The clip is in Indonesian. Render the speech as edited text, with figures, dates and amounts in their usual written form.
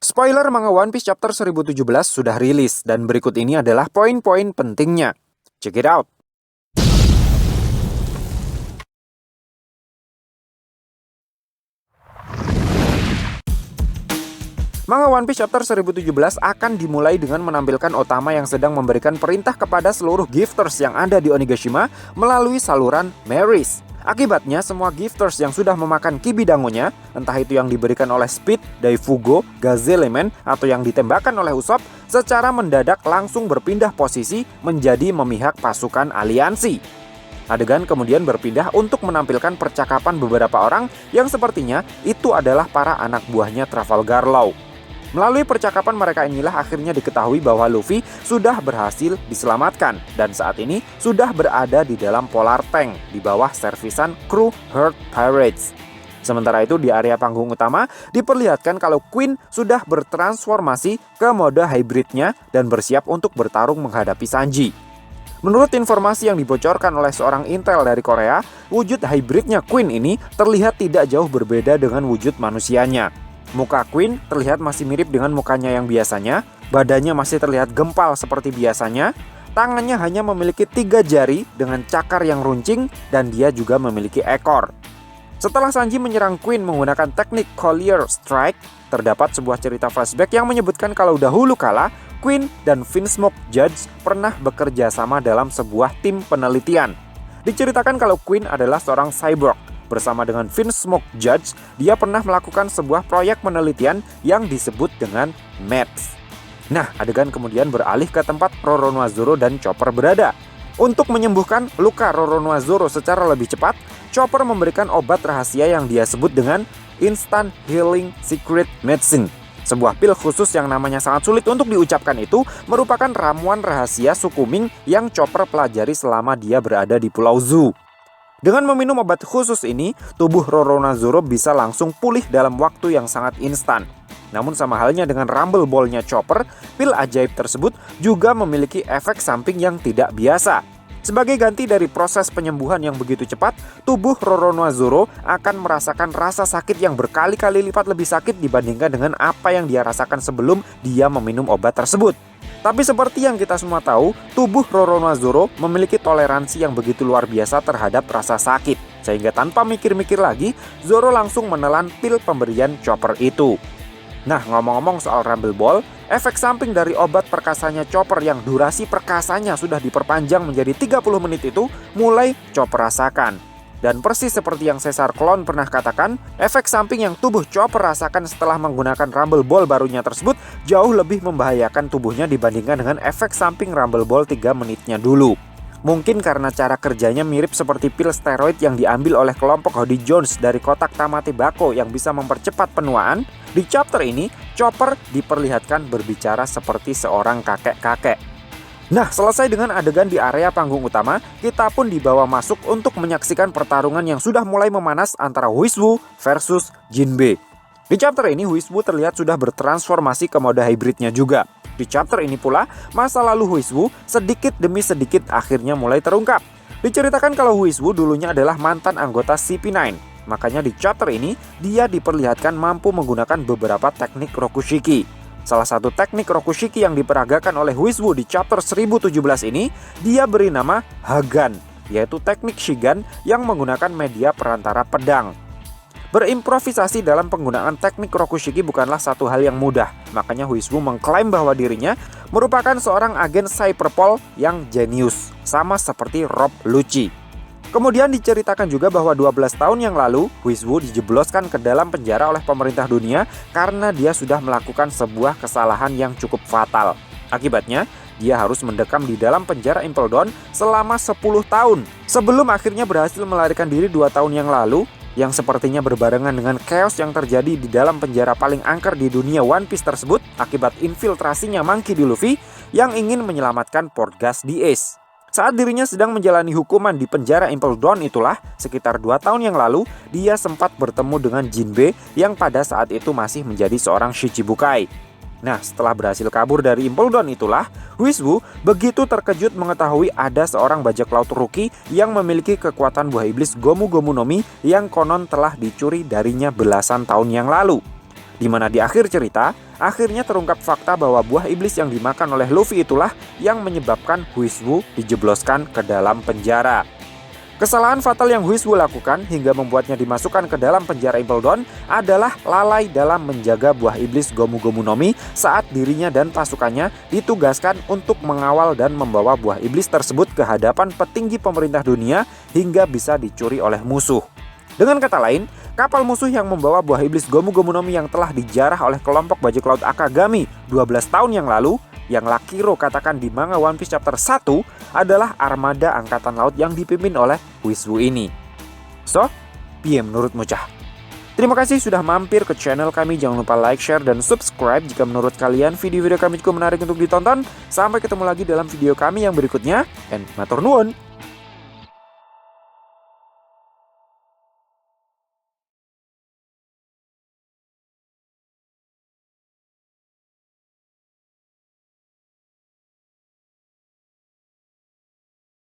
Spoiler manga One Piece chapter 1017 sudah rilis dan berikut ini adalah poin-poin pentingnya. Check it out. Manga One Piece chapter 1017 akan dimulai dengan menampilkan Otama yang sedang memberikan perintah kepada seluruh gifters yang ada di Onigashima melalui saluran Meris. Akibatnya, semua gifters yang sudah memakan Kibidangonya, entah itu yang diberikan oleh Speed, Daifugo, Gazelle-man, atau yang ditembakkan oleh Usopp, secara mendadak langsung berpindah posisi menjadi memihak pasukan aliansi. Adegan kemudian berpindah untuk menampilkan percakapan beberapa orang yang sepertinya itu adalah para anak buahnya Trafalgar Law. Melalui percakapan mereka inilah akhirnya diketahui bahwa Luffy sudah berhasil diselamatkan dan saat ini sudah berada di dalam Polar Tank di bawah servisan kru Herd Pirates. Sementara itu di area panggung utama diperlihatkan kalau Queen sudah bertransformasi ke mode hybridnya dan bersiap untuk bertarung menghadapi Sanji. Menurut informasi yang dibocorkan oleh seorang intel dari Korea, wujud hybridnya Queen ini terlihat tidak jauh berbeda dengan wujud manusianya. Muka Queen terlihat masih mirip dengan mukanya yang biasanya, badannya masih terlihat gempal seperti biasanya, tangannya hanya memiliki 3 jari dengan cakar yang runcing dan dia juga memiliki ekor. Setelah Sanji menyerang Queen menggunakan teknik Collier Strike, terdapat sebuah cerita flashback yang menyebutkan kalau dahulu kala Queen dan Vinsmoke Judge pernah bekerja sama dalam sebuah tim penelitian. Diceritakan kalau Queen adalah seorang cyborg. Bersama dengan Vinsmoke Judge, dia pernah melakukan sebuah proyek penelitian yang disebut dengan METS. Nah, adegan kemudian beralih ke tempat Roronoa-Zoro dan Chopper berada. Untuk menyembuhkan luka Roronoa-Zoro secara lebih cepat, Chopper memberikan obat rahasia yang dia sebut dengan Instant Healing Secret Medicine. Sebuah pil khusus yang namanya sangat sulit untuk diucapkan itu merupakan ramuan rahasia suku Ming yang Chopper pelajari selama dia berada di Pulau Zu. Dengan meminum obat khusus ini, tubuh Roronoa-Zoro bisa langsung pulih dalam waktu yang sangat instan. Namun sama halnya dengan Rumble Ball-nya Chopper, pil ajaib tersebut juga memiliki efek samping yang tidak biasa. Sebagai ganti dari proses penyembuhan yang begitu cepat, tubuh Roronoa-Zoro akan merasakan rasa sakit yang berkali-kali lipat lebih sakit dibandingkan dengan apa yang dia rasakan sebelum dia meminum obat tersebut. Tapi seperti yang kita semua tahu, tubuh Roronoa-Zoro memiliki toleransi yang begitu luar biasa terhadap rasa sakit. Sehingga tanpa mikir-mikir lagi, Zoro langsung menelan pil pemberian Chopper itu. Nah, ngomong-ngomong soal Rumble Ball, efek samping dari obat perkasanya Chopper yang durasi perkasanya sudah diperpanjang menjadi 30 menit itu mulai Chopper rasakan. Dan persis seperti yang Caesar Clone pernah katakan, efek samping yang tubuh Chopper rasakan setelah menggunakan Rumble Ball barunya tersebut jauh lebih membahayakan tubuhnya dibandingkan dengan efek samping Rumble Ball 3 menitnya dulu. Mungkin karena cara kerjanya mirip seperti pil steroid yang diambil oleh kelompok Hody Jones dari kotak Tamate Bako yang bisa mempercepat penuaan, di chapter ini Chopper diperlihatkan berbicara seperti seorang kakek-kakek. Nah, selesai dengan adegan di area panggung utama, kita pun dibawa masuk untuk menyaksikan pertarungan yang sudah mulai memanas antara Huizhu versus Jinbe. Di chapter ini, Huizhu terlihat sudah bertransformasi ke mode hybridnya juga. Di chapter ini pula, masa lalu Huizhu sedikit demi sedikit akhirnya mulai terungkap. Diceritakan kalau Huizhu dulunya adalah mantan anggota CP9. Makanya di chapter ini, dia diperlihatkan mampu menggunakan beberapa teknik Rokushiki. Salah satu teknik Rokushiki yang diperagakan oleh Huizhu di chapter 1017 ini, dia beri nama Hagan, yaitu teknik Shigan yang menggunakan media perantara pedang. Berimprovisasi dalam penggunaan teknik Rokushiki bukanlah satu hal yang mudah, makanya Huizhu mengklaim bahwa dirinya merupakan seorang agen Cyberpol yang jenius, sama seperti Rob Lucci. Kemudian diceritakan juga bahwa 12 tahun yang lalu, Huizhu dijebloskan ke dalam penjara oleh pemerintah dunia karena dia sudah melakukan sebuah kesalahan yang cukup fatal. Akibatnya, dia harus mendekam di dalam penjara Impel Down selama 10 tahun. Sebelum akhirnya berhasil melarikan diri 2 tahun yang lalu, yang sepertinya berbarengan dengan chaos yang terjadi di dalam penjara paling angker di dunia One Piece tersebut akibat infiltrasinya Monkey D. Luffy yang ingin menyelamatkan Portgas di Ace. Saat dirinya sedang menjalani hukuman di penjara Impel Down itulah, sekitar 2 tahun yang lalu, dia sempat bertemu dengan Jinbe yang pada saat itu masih menjadi seorang Shichibukai. Nah, setelah berhasil kabur dari Impel Down itulah, Huizhu begitu terkejut mengetahui ada seorang bajak laut rookie yang memiliki kekuatan buah iblis Gomu Gomu no Mi yang konon telah dicuri darinya belasan tahun yang lalu. Di mana di akhir cerita, akhirnya terungkap fakta bahwa buah iblis yang dimakan oleh Luffy itulah yang menyebabkan Huiswu dijebloskan ke dalam penjara. Kesalahan fatal yang Huiswu lakukan hingga membuatnya dimasukkan ke dalam penjara Impel Down adalah lalai dalam menjaga buah iblis Gomu Gomu no Mi saat dirinya dan pasukannya ditugaskan untuk mengawal dan membawa buah iblis tersebut ke hadapan petinggi pemerintah dunia hingga bisa dicuri oleh musuh. Dengan kata lain, kapal musuh yang membawa buah iblis Gomu Gomu no Mi yang telah dijarah oleh kelompok bajak laut Akagami 12 tahun yang lalu, yang Lakiro katakan di manga One Piece chapter 1 adalah armada angkatan laut yang dipimpin oleh Huiswu ini. So, piye menurutmu cah? Terima kasih sudah mampir ke channel kami. Jangan lupa like, share, dan subscribe jika menurut kalian video-video kami cukup menarik untuk ditonton. Sampai ketemu lagi dalam video kami yang berikutnya. And matur nuwun.